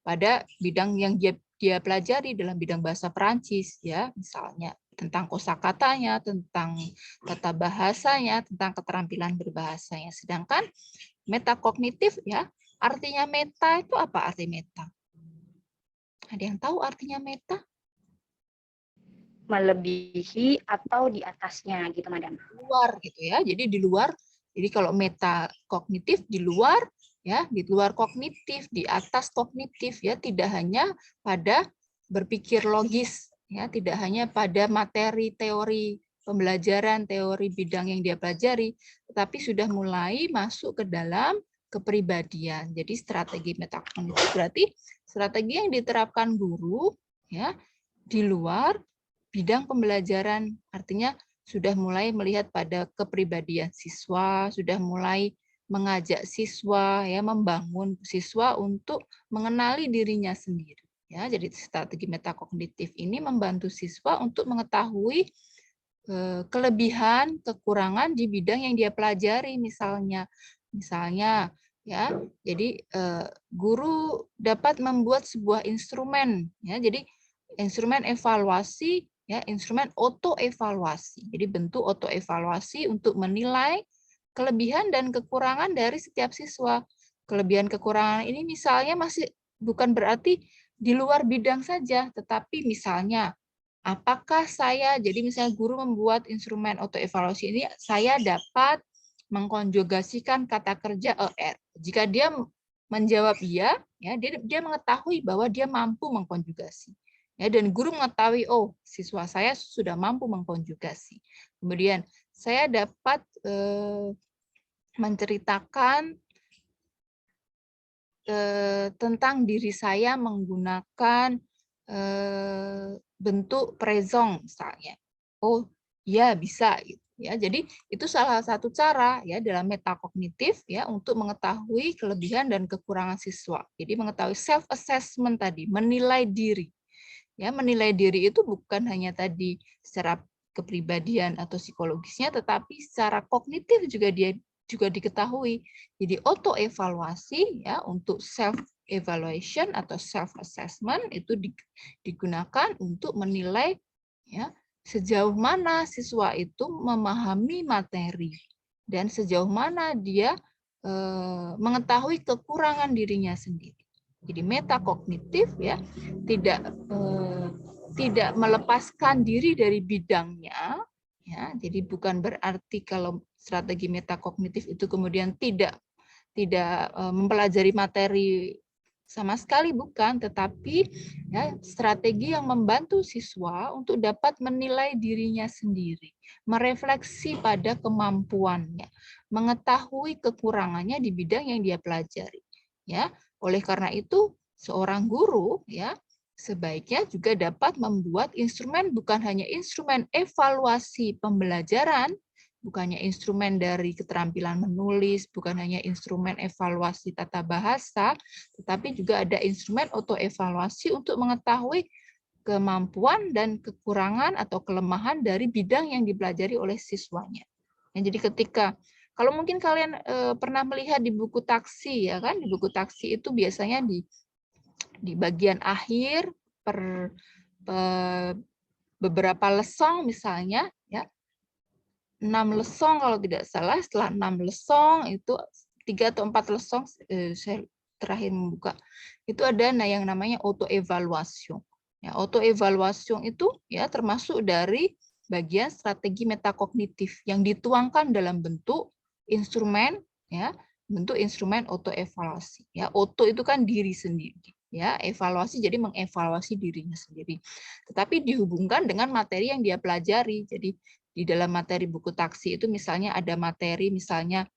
pada bidang yang dia pelajari dalam bidang bahasa Perancis ya, misalnya tentang kosakatanya, tentang tata bahasanya, tentang keterampilan berbahasanya. Sedangkan metakognitif ya, artinya meta itu apa arti meta? Ada yang tahu artinya meta? Melebihi atau di atasnya gitu, Madam. Luar gitu ya. Jadi di luar. Jadi kalau metakognitif di luar ya, di luar kognitif, di atas kognitif ya, tidak hanya pada berpikir logis ya, tidak hanya pada materi teori pembelajaran, teori bidang yang dia pelajari, tetapi sudah mulai masuk ke dalam kepribadian. Jadi strategi metakognitif berarti strategi yang diterapkan guru ya di luar bidang pembelajaran, artinya sudah mulai melihat pada kepribadian siswa, sudah mulai mengajak siswa ya, membangun siswa untuk mengenali dirinya sendiri ya. Jadi strategi metakognitif ini membantu siswa untuk mengetahui kelebihan, kekurangan di bidang yang dia pelajari, misalnya ya. Jadi guru dapat membuat sebuah instrumen ya. Jadi instrumen evaluasi ya, instrumen autoevaluasi. Jadi bentuk autoevaluasi untuk menilai kelebihan dan kekurangan dari setiap siswa. Kelebihan kekurangan ini misalnya masih bukan berarti di luar bidang saja, tetapi misalnya apakah saya, jadi misalnya guru membuat instrumen autoevaluasi ini, saya dapat mengkonjugasikan kata kerja ER. Jika dia menjawab iya, ya dia mengetahui bahwa dia mampu mengkonjugasi. Ya, dan guru mengetahui, oh siswa saya sudah mampu mengkonjugasi. Kemudian saya dapat menceritakan tentang diri saya menggunakan bentuk présent misalnya. Oh ya bisa gitu. Ya, jadi itu salah satu cara ya dalam metakognitif ya untuk mengetahui kelebihan dan kekurangan siswa. Jadi mengetahui self assessment tadi, menilai diri. Ya, menilai diri itu bukan hanya tadi secara kepribadian atau psikologisnya, tetapi secara kognitif juga dia juga diketahui. Jadi auto evaluasi ya untuk self evaluation atau self assessment itu digunakan untuk menilai ya sejauh mana siswa itu memahami materi dan sejauh mana dia mengetahui kekurangan dirinya sendiri. Jadi metakognitif ya tidak melepaskan diri dari bidangnya ya. Jadi bukan berarti kalau strategi metakognitif itu kemudian tidak mempelajari materi sama sekali, bukan, tetapi ya, strategi yang membantu siswa untuk dapat menilai dirinya sendiri, merefleksi pada kemampuannya, mengetahui kekurangannya di bidang yang dia pelajari. Ya, oleh karena itu seorang guru ya sebaiknya juga dapat membuat instrumen, bukan hanya instrumen evaluasi pembelajaran, bukannya instrumen dari keterampilan menulis, bukan hanya instrumen evaluasi tata bahasa, tetapi juga ada instrumen autoevaluasi untuk mengetahui kemampuan dan kekurangan atau kelemahan dari bidang yang dipelajari oleh siswanya. Jadi ketika kalau mungkin kalian pernah melihat di buku taksi ya kan, di buku taksi itu biasanya di bagian akhir per beberapa lesson misalnya ya 6 lesson kalau tidak salah, setelah 6 lesson itu 3 atau 4 lesson saya terakhir membuka itu ada yang namanya auto evaluation. Ya, auto evaluation itu ya termasuk dari bagian strategi metakognitif yang dituangkan dalam bentuk instrumen ya, bentuk instrumen auto evaluasi. Ya, auto itu kan diri sendiri. Ya, evaluasi jadi mengevaluasi dirinya sendiri. Tetapi dihubungkan dengan materi yang dia pelajari. Jadi di dalam materi buku taksi itu misalnya ada materi misalnya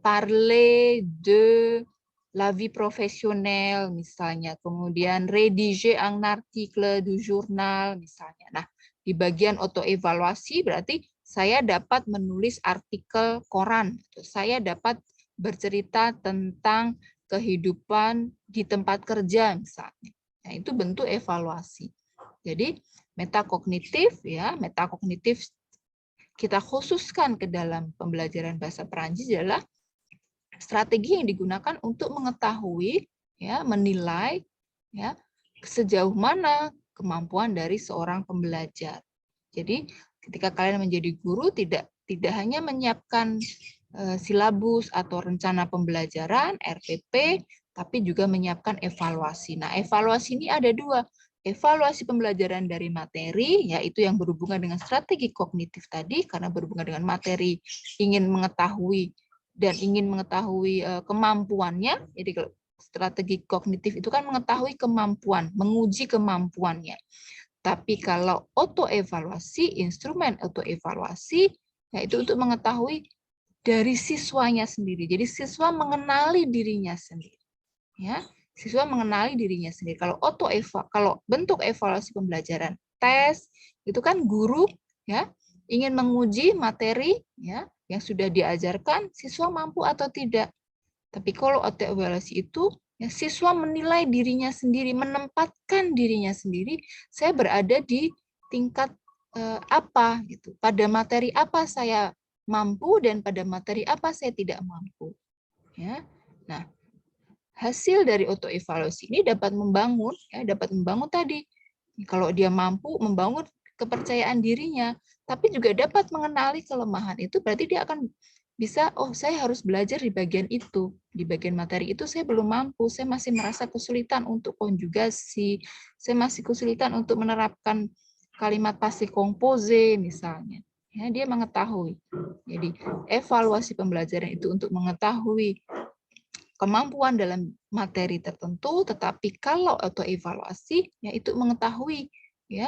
parler de la vie professionnelle misalnya, kemudian rédiger un article du journal misalnya. Nah, di bagian auto evaluasi berarti saya dapat menulis artikel koran, saya dapat bercerita tentang kehidupan di tempat kerja misalnya. Nah, itu bentuk evaluasi. Jadi metakognitif ya, metakognitif kita khususkan ke dalam pembelajaran bahasa Perancis adalah strategi yang digunakan untuk mengetahui ya, menilai ya sejauh mana kemampuan dari seorang pembelajar. Jadi ketika kalian menjadi guru tidak hanya menyiapkan silabus atau rencana pembelajaran RPP, tapi juga menyiapkan evaluasi. Nah, evaluasi ini ada dua. Evaluasi pembelajaran dari materi, yaitu yang berhubungan dengan strategi kognitif tadi, karena berhubungan dengan materi, ingin mengetahui dan ingin mengetahui kemampuannya. Jadi strategi kognitif itu kan mengetahui kemampuan, menguji kemampuannya. Tapi kalau autoevaluasi, instrumen autoevaluasi, yaitu untuk mengetahui dari siswanya sendiri. Jadi siswa mengenali dirinya sendiri. Ya. Siswa mengenali dirinya sendiri. Kalau bentuk evaluasi pembelajaran, tes, itu kan guru ya ingin menguji materi ya yang sudah diajarkan, siswa mampu atau tidak. Tapi kalau autoevaluasi itu ya, siswa menilai dirinya sendiri, menempatkan dirinya sendiri, saya berada di tingkat apa gitu. Pada materi apa saya mampu dan pada materi apa saya tidak mampu. Ya. Nah, hasil dari autoevaluasi ini dapat membangun tadi kalau dia mampu membangun kepercayaan dirinya, tapi juga dapat mengenali kelemahan itu, berarti dia akan bisa, oh saya harus belajar di bagian itu, di bagian materi itu saya belum mampu, saya masih merasa kesulitan untuk konjugasi, saya masih kesulitan untuk menerapkan kalimat passé composé misalnya. Ya, dia mengetahui. Jadi evaluasi pembelajaran itu untuk mengetahui kemampuan dalam materi tertentu, tetapi kalau autoevaluasi yaitu mengetahui ya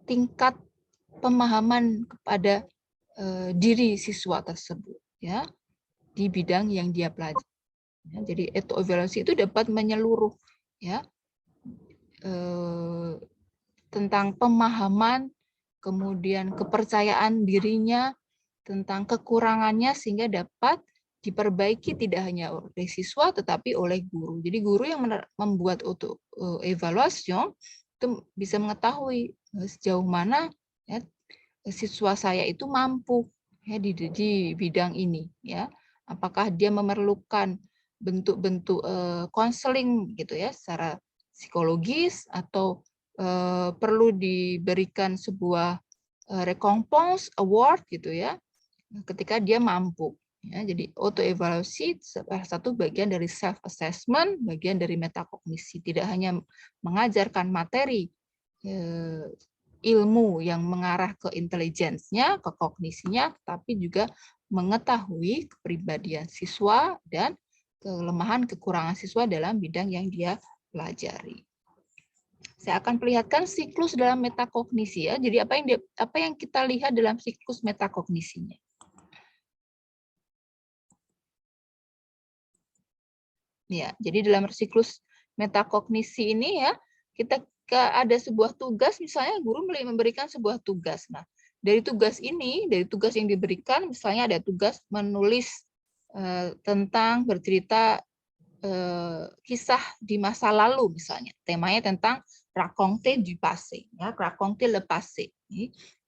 tingkat pemahaman kepada diri siswa tersebut ya di bidang yang dia pelajari. Ya, jadi autoevaluasi itu dapat menyeluruh ya tentang pemahaman, kemudian kepercayaan dirinya tentang kekurangannya sehingga dapat diperbaiki tidak hanya oleh siswa tetapi oleh guru. Jadi guru yang membuat evaluasi itu bisa mengetahui sejauh mana ya, siswa saya itu mampu ya di bidang ini ya. Apakah dia memerlukan bentuk-bentuk konseling gitu ya secara psikologis atau perlu diberikan sebuah recompense award gitu ya ketika dia mampu ya. Jadi autoevaluasi salah satu bagian dari self assessment, bagian dari metakognisi, tidak hanya mengajarkan materi ilmu yang mengarah ke intelijensinya, ke kognisinya, tapi juga mengetahui kepribadian siswa dan kelemahan kekurangan siswa dalam bidang yang dia pelajari. Saya akan perlihatkan siklus dalam metakognisi ya. Jadi apa yang kita lihat dalam siklus metakognisinya. Ya, jadi dalam siklus metakognisi ini ya, kita ada sebuah tugas, misalnya guru memberikan sebuah tugas. Nah, dari tugas ini, dari tugas yang diberikan, misalnya ada tugas menulis tentang bercerita kisah di masa lalu misalnya. Temanya tentang raconter du passé, ya, raconter le passé.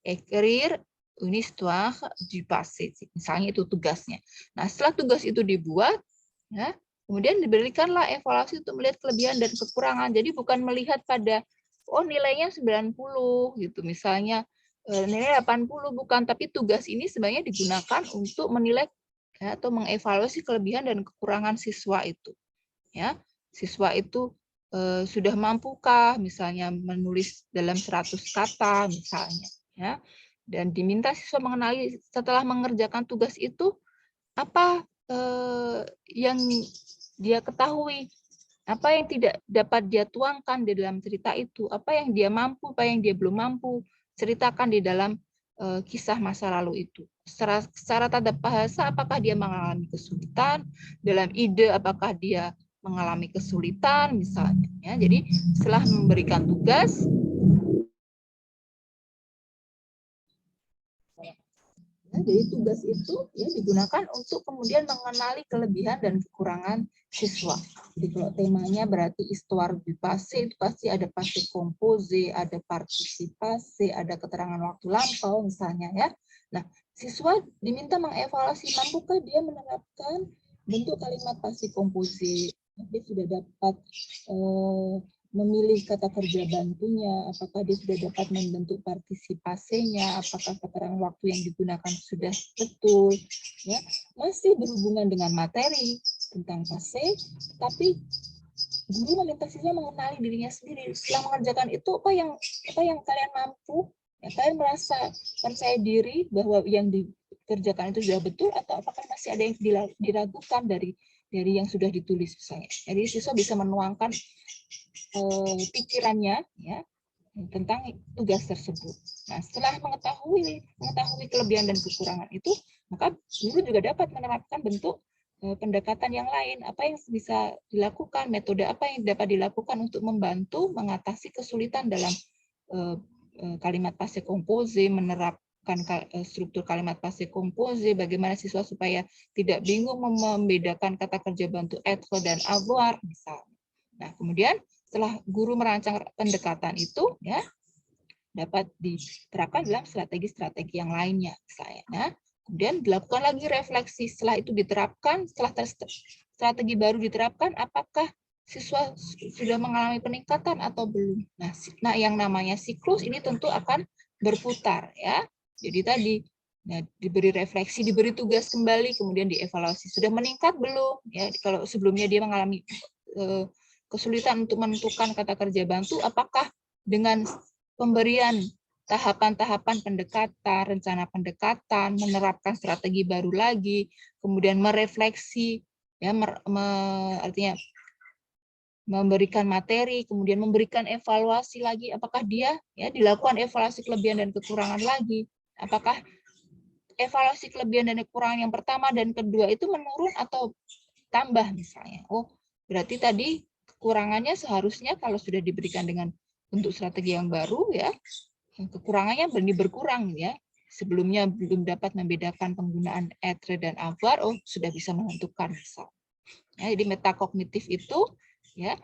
Écrire une histoire du passé. Misalnya itu tugasnya. Nah, setelah tugas itu dibuat, ya, kemudian diberikanlah evaluasi untuk melihat kelebihan dan kekurangan. Jadi bukan melihat pada nilainya 90 gitu misalnya, nilai 80 bukan, tapi tugas ini sebenarnya digunakan untuk menilai ya, atau mengevaluasi kelebihan dan kekurangan siswa itu. Ya, siswa itu sudah mampukah misalnya menulis dalam 100 kata misalnya, ya. Dan diminta siswa mengenali setelah mengerjakan tugas itu apa yang dia ketahui, apa yang tidak dapat dia tuangkan di dalam cerita itu, apa yang dia mampu, apa yang dia belum mampu ceritakan di dalam kisah masa lalu itu. Secara tata bahasa, apakah dia mengalami kesulitan, dalam ide apakah dia mengalami kesulitan misalnya. Ya, jadi setelah memberikan tugas, jadi tugas itu ya digunakan untuk kemudian mengenali kelebihan dan kekurangan siswa. Jadi kalau temanya berarti histoire du passé, itu pasti ada passé composé, ada partisipasi, ada keterangan waktu lampau misalnya ya. Nah, siswa diminta mengevaluasi mampukah dia menerapkan bentuk kalimat passé composé. Dia sudah dapat memilih kata kerja bantunya, apakah dia sudah dapat membentuk partisipasinya, apakah keterangan waktu yang digunakan sudah betul, ya masih berhubungan dengan materi tentang passé, tapi guru meminta siswa mengenali dirinya sendiri. Setelah mengerjakan itu apa yang kalian mampu, ya, kalian merasa percaya diri bahwa yang dikerjakan itu sudah betul, atau apakah masih ada yang diragukan dari yang sudah ditulis misalnya. Jadi siswa bisa menuangkan pikirannya ya tentang tugas tersebut. Nah, setelah mengetahui kelebihan dan kekurangan itu, maka guru juga dapat menerapkan bentuk pendekatan yang lain. Apa yang bisa dilakukan, metode apa yang dapat dilakukan untuk membantu mengatasi kesulitan dalam kalimat passé composé, menerapkan struktur kalimat passé composé, bagaimana siswa supaya tidak bingung membedakan kata kerja bantu être dan avoir misalnya. Nah, kemudian setelah guru merancang pendekatan itu, ya dapat diterapkan dalam strategi-strategi yang lainnya, misalnya. Nah, kemudian dilakukan lagi refleksi. Setelah itu diterapkan, setelah strategi baru diterapkan, apakah siswa sudah mengalami peningkatan atau belum? Nah, yang namanya siklus ini tentu akan berputar, ya. Jadi tadi diberi refleksi, diberi tugas kembali, kemudian dievaluasi. Sudah meningkat belum? Ya, kalau sebelumnya dia mengalami kesulitan untuk menentukan kata kerja bantu, apakah dengan pemberian tahapan-tahapan pendekatan, rencana pendekatan, menerapkan strategi baru lagi, kemudian merefleksi, ya, artinya memberikan materi, kemudian memberikan evaluasi lagi, apakah dia ya dilakukan evaluasi kelebihan dan kekurangan lagi, apakah evaluasi kelebihan dan kekurangan yang pertama dan kedua itu menurun atau tambah misalnya. Oh, berarti tadi kekurangannya seharusnya kalau sudah diberikan dengan bentuk strategi yang baru ya, kekurangannya berkurang ya. sebelumnya belum dapat membedakan penggunaan être dan avoir, oh sudah bisa menentukan misal. Ya, jadi metakognitif itu ya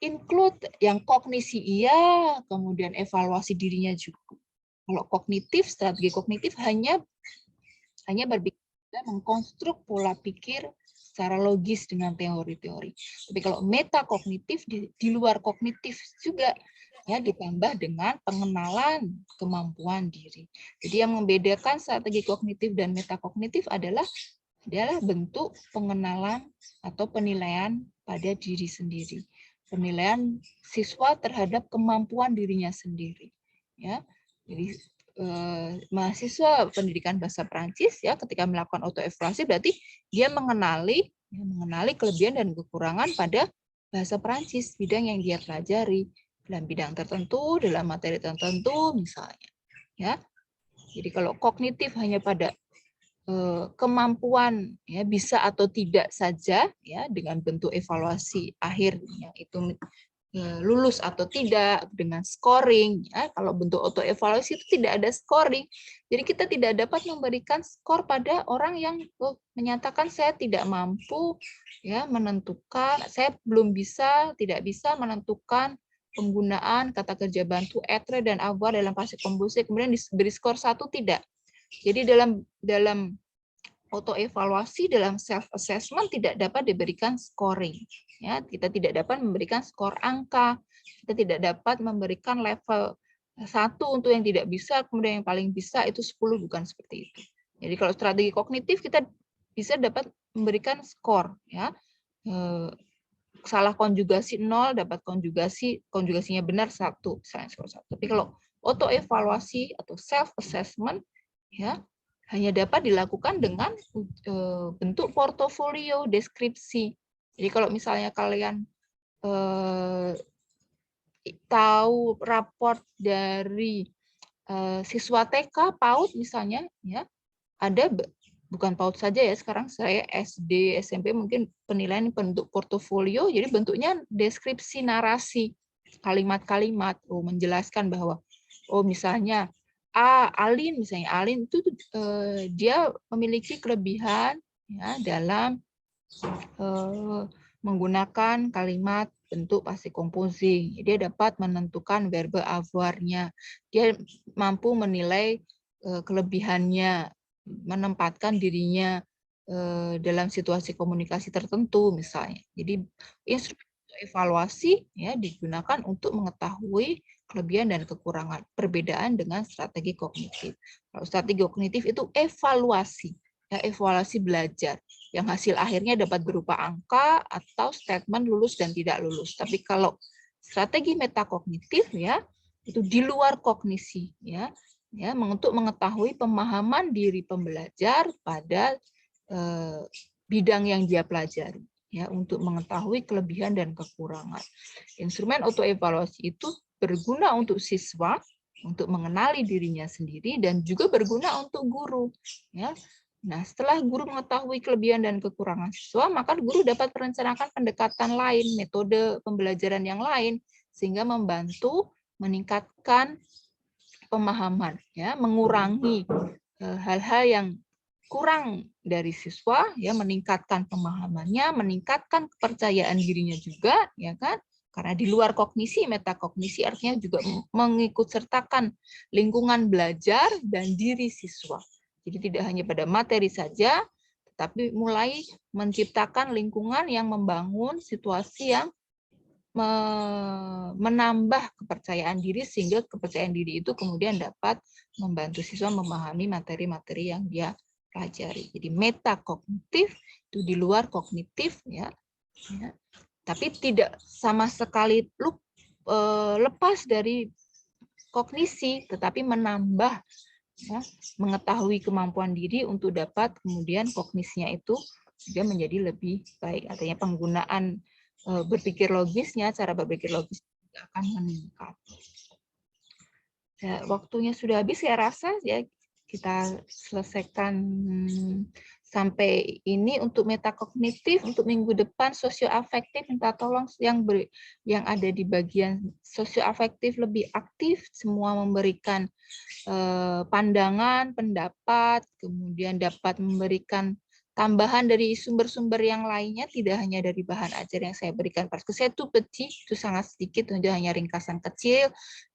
include yang kognisi iya, kemudian evaluasi dirinya juga. Kalau kognitif, strategi kognitif hanya berpikir, mengkonstruk pola pikir secara logis dengan teori-teori. Tapi kalau metakognitif di luar kognitif juga, ya ditambah dengan pengenalan kemampuan diri. Jadi yang membedakan strategi kognitif dan metakognitif adalah bentuk pengenalan atau penilaian pada diri sendiri. Penilaian siswa terhadap kemampuan dirinya sendiri. Ya, jadi mahasiswa pendidikan bahasa Perancis ya ketika melakukan autoevaluasi berarti dia mengenali kelebihan dan kekurangan pada bahasa Perancis, bidang yang dia pelajari dalam bidang tertentu, dalam materi tertentu misalnya. Ya, jadi kalau kognitif hanya pada kemampuan ya bisa atau tidak saja ya dengan bentuk evaluasi akhirnya itu lulus atau tidak dengan scoring ya. Kalau bentuk auto evaluasi itu tidak ada scoring, jadi kita tidak dapat memberikan skor pada orang yang menyatakan saya tidak mampu ya menentukan, saya tidak bisa menentukan penggunaan kata kerja bantu être dan avoir dalam passé composé kemudian diberi skor 1 tidak. Jadi dalam auto evaluasi, dalam self assessment tidak dapat diberikan scoring. Ya, kita tidak dapat memberikan skor angka. Kita tidak dapat memberikan level 1 untuk yang tidak bisa, kemudian yang paling bisa itu 10, bukan seperti itu. Jadi kalau strategi kognitif kita bisa dapat memberikan skor ya. Salah konjugasi 0 dapat konjugasinya benar 1, misalnya skor 1. Tapi kalau auto evaluasi atau self assessment ya hanya dapat dilakukan dengan bentuk portofolio deskripsi. Jadi kalau misalnya kalian tahu raport dari siswa TK PAUD misalnya ya ada bukan PAUD saja ya, sekarang saya SD SMP mungkin penilaian bentuk portofolio, jadi bentuknya deskripsi narasi kalimat-kalimat menjelaskan bahwa misalnya Alin itu dia memiliki kelebihan ya dalam menggunakan kalimat bentuk passé composé. Dia dapat menentukan verbe avoir-nya. Dia mampu menilai kelebihannya, menempatkan dirinya dalam situasi komunikasi tertentu misalnya. Jadi instrumen evaluasi ya digunakan untuk mengetahui kelebihan dan kekurangan, perbedaan dengan strategi kognitif. Kalau strategi kognitif itu evaluasi, ya evaluasi belajar, yang hasil akhirnya dapat berupa angka atau statement lulus dan tidak lulus. Tapi kalau strategi metakognitif ya itu di luar kognisi ya untuk mengetahui pemahaman diri pembelajar pada bidang yang dia pelajari. Ya, untuk mengetahui kelebihan dan kekurangan. Instrumen autoevaluasi itu berguna untuk siswa, untuk mengenali dirinya sendiri, dan juga berguna untuk guru. Ya. Nah, setelah guru mengetahui kelebihan dan kekurangan siswa, maka guru dapat merencanakan pendekatan lain, metode pembelajaran yang lain, sehingga membantu meningkatkan pemahaman, ya, mengurangi hal-hal yang kurang dari siswa, ya meningkatkan pemahamannya, meningkatkan kepercayaan dirinya juga, ya kan? Karena di luar kognisi, metakognisi artinya juga mengikutsertakan lingkungan belajar dan diri siswa. Jadi tidak hanya pada materi saja, tetapi mulai menciptakan lingkungan yang membangun situasi yang menambah kepercayaan diri, sehingga kepercayaan diri itu kemudian dapat membantu siswa memahami materi-materi yang dia pelajari. Jadi metakognitif itu di luar kognitif ya. Tapi tidak sama sekali lepas dari kognisi, tetapi menambah ya, mengetahui kemampuan diri untuk dapat kemudian kognisinya itu juga menjadi lebih baik. Artinya penggunaan berpikir logisnya, cara berpikir logis akan meningkat. Ya, waktunya sudah habis saya rasa ya. Kita selesaikan Sampai ini untuk metakognitif, untuk minggu depan sosioafektif, minta tolong yang ada di bagian sosioafektif lebih aktif, semua memberikan pandangan, pendapat, kemudian dapat memberikan tambahan dari sumber-sumber yang lainnya, tidak hanya dari bahan ajar yang saya berikan. Parce saya itu kecil, itu sangat sedikit, itu hanya ringkasan kecil.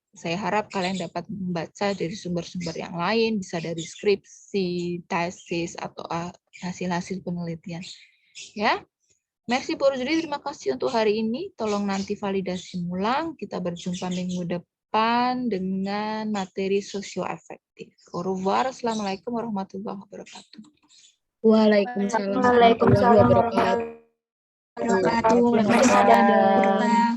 Saya harap kalian dapat membaca dari sumber-sumber yang lain, bisa dari skripsi, tesis, atau hasil-hasil penelitian. Ya, merci pour aujourd'hui. Terima kasih untuk hari ini. Tolong nanti validasi ulang. Kita berjumpa minggu depan dengan materi sosioafektif. Au revoir. Assalamualaikum warahmatullahi wabarakatuh. Waalaikumsalam warahmatullahi wabarakatuh. Terima kasih.